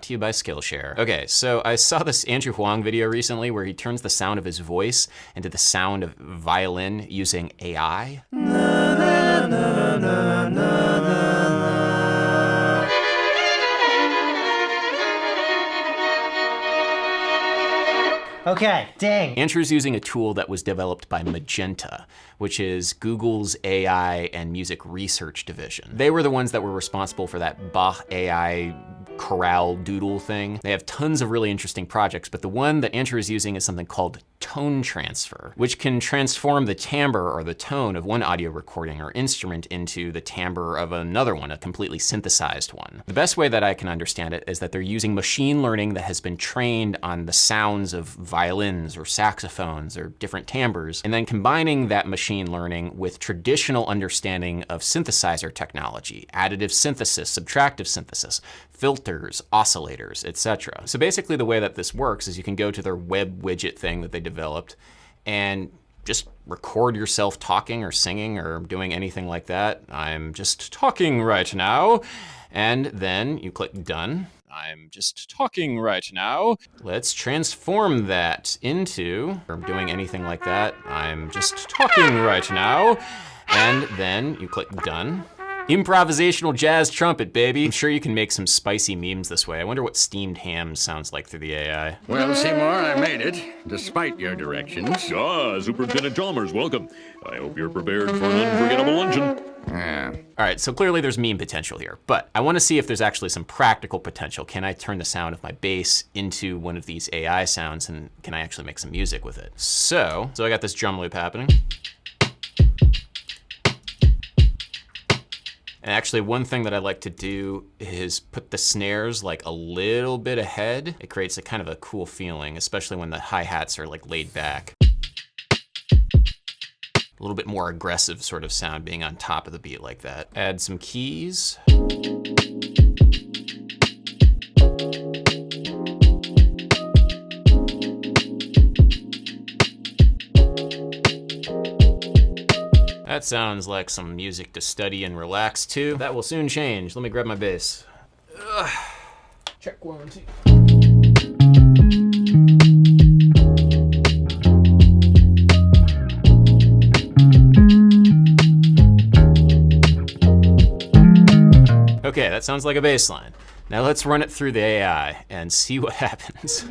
to you by Skillshare. Okay, so I saw this Andrew Huang video recently where he turns the sound of his voice into the sound of violin using AI. Okay, dang. Andrew's using a tool that was developed by Magenta, which is Google's AI and music research division. They were the ones that were responsible for that Bach AI chorale doodle thing. They have tons of really interesting projects, but the one that Andrew is using is something called tone transfer, which can transform the timbre or the tone of one audio recording or instrument into the timbre of another one, a completely synthesized one. The best way that I can understand it is that they're using machine learning that has been trained on the sounds of violins or saxophones or different timbres, and then combining that machine learning with traditional understanding of synthesizer technology, additive synthesis, subtractive synthesis, filters, oscillators, etc. So basically the way that this works is you can go to their web widget thing that they developed and just record yourself talking or singing or doing anything like that. I'm just talking right now. And then you click done. I'm just talking right now. Let's transform that into, or doing anything like that. I'm just talking right now. And then you click done. Improvisational jazz trumpet, baby. I'm sure you can make some spicy memes this way. I wonder what steamed ham sounds like through the AI. Well, Seymour, I made it, despite your directions. Ah, Superintendent Chalmers, welcome. I hope you're prepared for an unforgettable luncheon. Yeah. All right, so clearly there's meme potential here, but I want to see if there's actually some practical potential. Can I turn the sound of my bass into one of these AI sounds, and can I actually make some music with it? So I got this drum loop happening. And actually one thing that I like to do is put the snares like a little bit ahead. It creates a kind of a cool feeling, especially when the hi-hats are like laid back. A little bit more aggressive sort of sound being on top of the beat like that. Add some keys. That sounds like some music to study and relax to. That will soon change. Let me grab my bass. Ugh. Check 1, 2. Okay, that sounds like a bass line. Now let's run it through the AI and see what happens.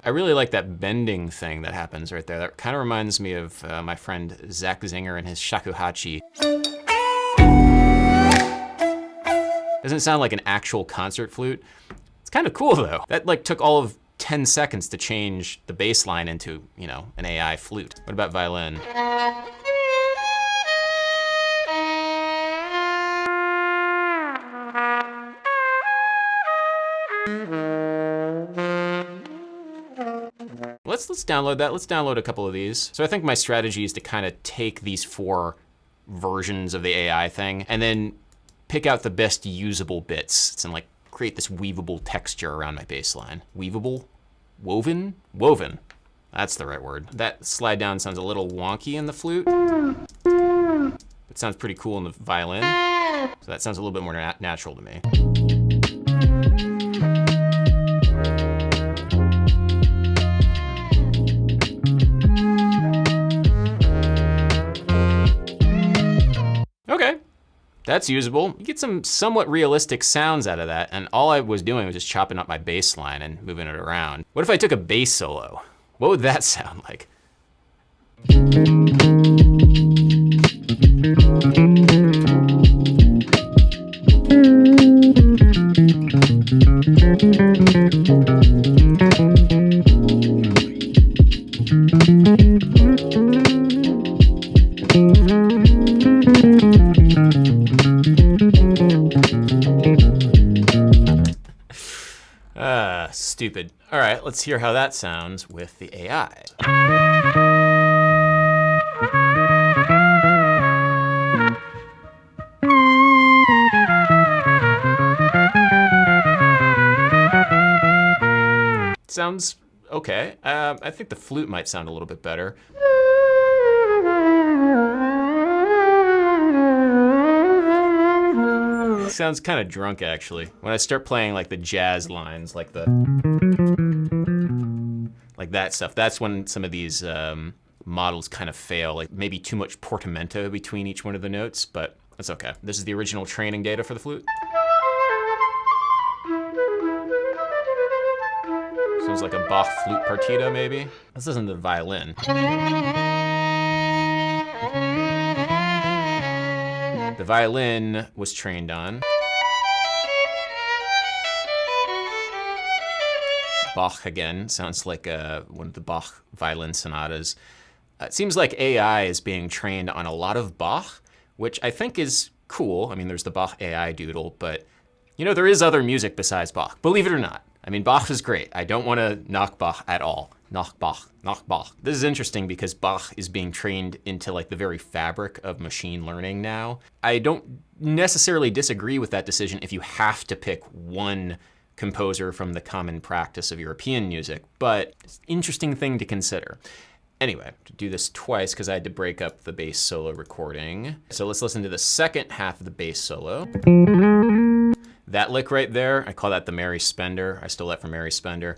I really like that bending thing that happens right there. That kind of reminds me of my friend Zach Zinger and his shakuhachi. Doesn't it sound like an actual concert flute? It's kind of cool though. That like took all of 10 seconds to change the bass line into, you know, an AI flute. What about violin? Let's download that. Let's download a couple of these. So I think my strategy is to kind of take these 4 versions of the AI thing and then pick out the best usable bits and like create this weavable texture around my bass line. Weavable? Woven? Woven. That's the right word. That slide down sounds a little wonky in the flute. It sounds pretty cool in the violin. So that sounds a little bit more natural to me. Okay, that's usable. You get some somewhat realistic sounds out of that, and all I was doing was just chopping up my bass line and moving it around. What if I took a bass solo? What would that sound like? Stupid. All right, let's hear how that sounds with the AI. Sounds okay. I think the flute might sound a little bit better. Sounds kind of drunk, actually. When I start playing like the jazz lines, like that stuff, that's when some of these models kind of fail. Like maybe too much portamento between each one of the notes, but that's okay. This is the original training data for the flute. Sounds like a Bach flute partita, maybe. This isn't the violin. The violin was trained on Bach again. Sounds like one of the Bach violin sonatas. It seems like AI is being trained on a lot of Bach, which I think is cool. I mean, there's the Bach AI doodle, but you know, there is other music besides Bach, believe it or not. I mean, Bach is great. I don't want to knock Bach at all. Knock Bach, knock Bach. This is interesting because Bach is being trained into like the very fabric of machine learning now. I don't necessarily disagree with that decision if you have to pick one composer from the common practice of European music, but it's an interesting thing to consider. Anyway, to do this twice because I had to break up the bass solo recording. So let's listen to the second half of the bass solo. That lick right there, I call that the Mary Spender. I stole that from Mary Spender.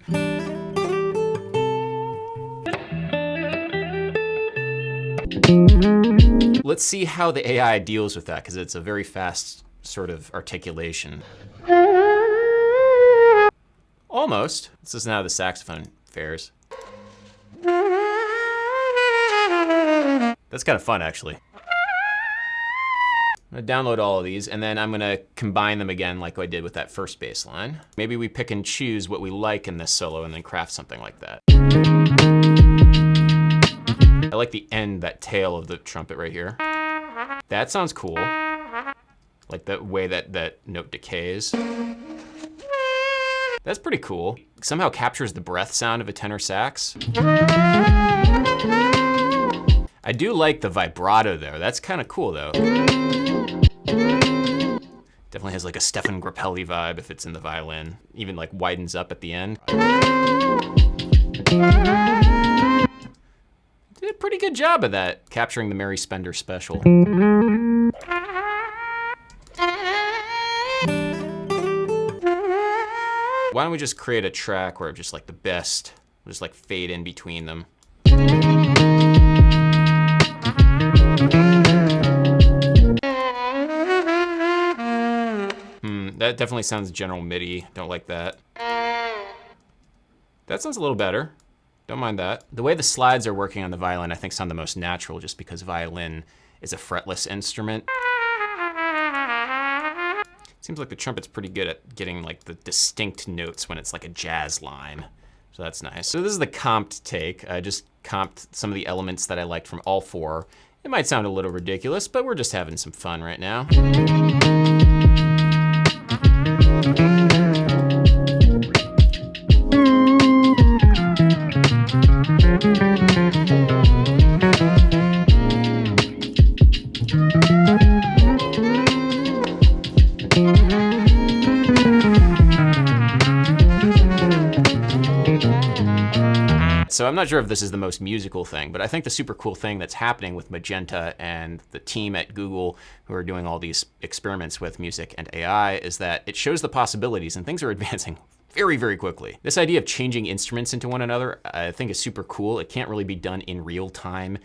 Let's see how the AI deals with that, because it's a very fast sort of articulation. Almost. This is how the saxophone fares. That's kind of fun, actually. I'm gonna download all of these, and then I'm gonna combine them again like I did with that first bass line. Maybe we pick and choose what we like in this solo and then craft something like that. I like the end, that tail of the trumpet right here. That sounds cool. Like the way that note decays. That's pretty cool. Somehow captures the breath sound of a tenor sax. I do like the vibrato there. That's kind of cool though. Definitely has like a Stefan Grappelli vibe if it's in the violin. Even like widens up at the end. Did a pretty good job of that, capturing the Mary Spender special. Why don't we just create a track where just like the best, just like fade in between them. That definitely sounds general MIDI. Don't like that. That sounds a little better. Don't mind that. The way the slides are working on the violin, I think sound the most natural just because violin is a fretless instrument. Seems like the trumpet's pretty good at getting like the distinct notes when it's like a jazz line. So that's nice. So this is the comped take. I just comped some of the elements that I liked from all four. It might sound a little ridiculous, but we're just having some fun right now. So I'm not sure if this is the most musical thing, but I think the super cool thing that's happening with Magenta and the team at Google who are doing all these experiments with music and AI is that it shows the possibilities and things are advancing very, very quickly. This idea of changing instruments into one another, I think is super cool. It can't really be done in real time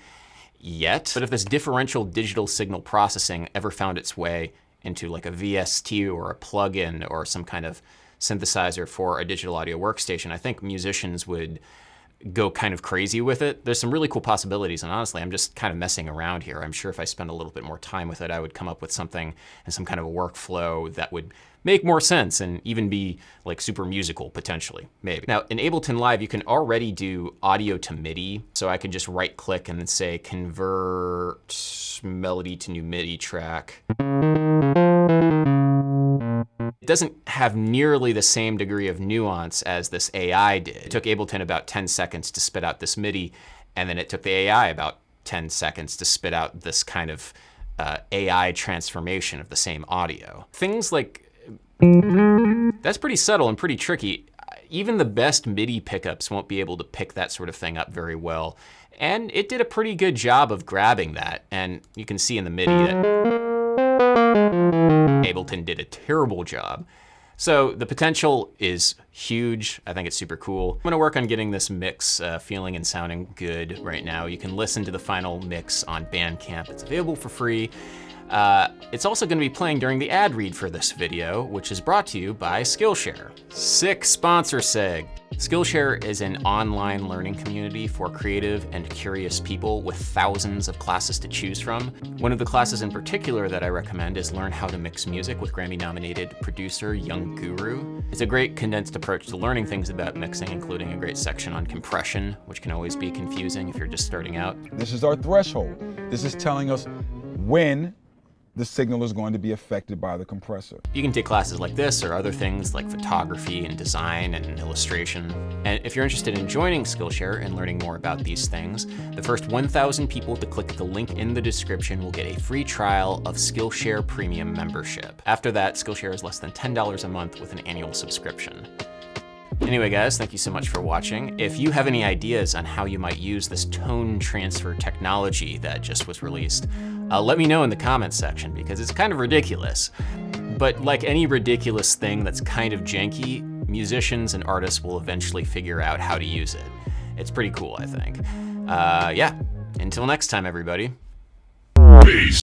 yet, but if this differential digital signal processing ever found its way into like a VST or a plugin or some kind of synthesizer for a digital audio workstation, I think musicians would go kind of crazy with it. There's some really cool possibilities, and honestly, I'm just kind of messing around here. I'm sure if I spend a little bit more time with it, I would come up with something and some kind of a workflow that would make more sense and even be like super musical, potentially, maybe. Now, in Ableton Live, you can already do audio to MIDI. So I can just right click and then say, convert melody to new MIDI track. It doesn't have nearly the same degree of nuance as this AI did. It took Ableton about 10 seconds to spit out this MIDI, and then it took the AI about 10 seconds to spit out this kind of AI transformation of the same audio. Things like, that's pretty subtle and pretty tricky. even the best MIDI pickups won't be able to pick that sort of thing up very well. And it did a pretty good job of grabbing that. And you can see in the MIDI that Ableton did a terrible job. So the potential is huge. I think it's super cool. I'm gonna work on getting this mix feeling and sounding good right now. You can listen to the final mix on Bandcamp. It's available for free. It's also gonna be playing during the ad read for this video, which is brought to you by Skillshare. Sick sponsor seg. Skillshare is an online learning community for creative and curious people with thousands of classes to choose from. One of the classes in particular that I recommend is Learn How to Mix Music with Grammy-nominated producer Young Guru. It's a great condensed approach to learning things about mixing, including a great section on compression, which can always be confusing if you're just starting out. This is our threshold. This is telling us when the signal is going to be affected by the compressor. You can take classes like this or other things like photography and design and illustration. And if you're interested in joining Skillshare and learning more about these things, the first 1,000 people to click the link in the description will get a free trial of Skillshare Premium membership. After that, Skillshare is less than $10 a month with an annual subscription. Anyway, guys, thank you so much for watching. If you have any ideas on how you might use this tone transfer technology that just was released, let me know in the comments section because it's kind of ridiculous. But like any ridiculous thing that's kind of janky, musicians and artists will eventually figure out how to use it. It's pretty cool, I think. Yeah, until next time, everybody. Peace.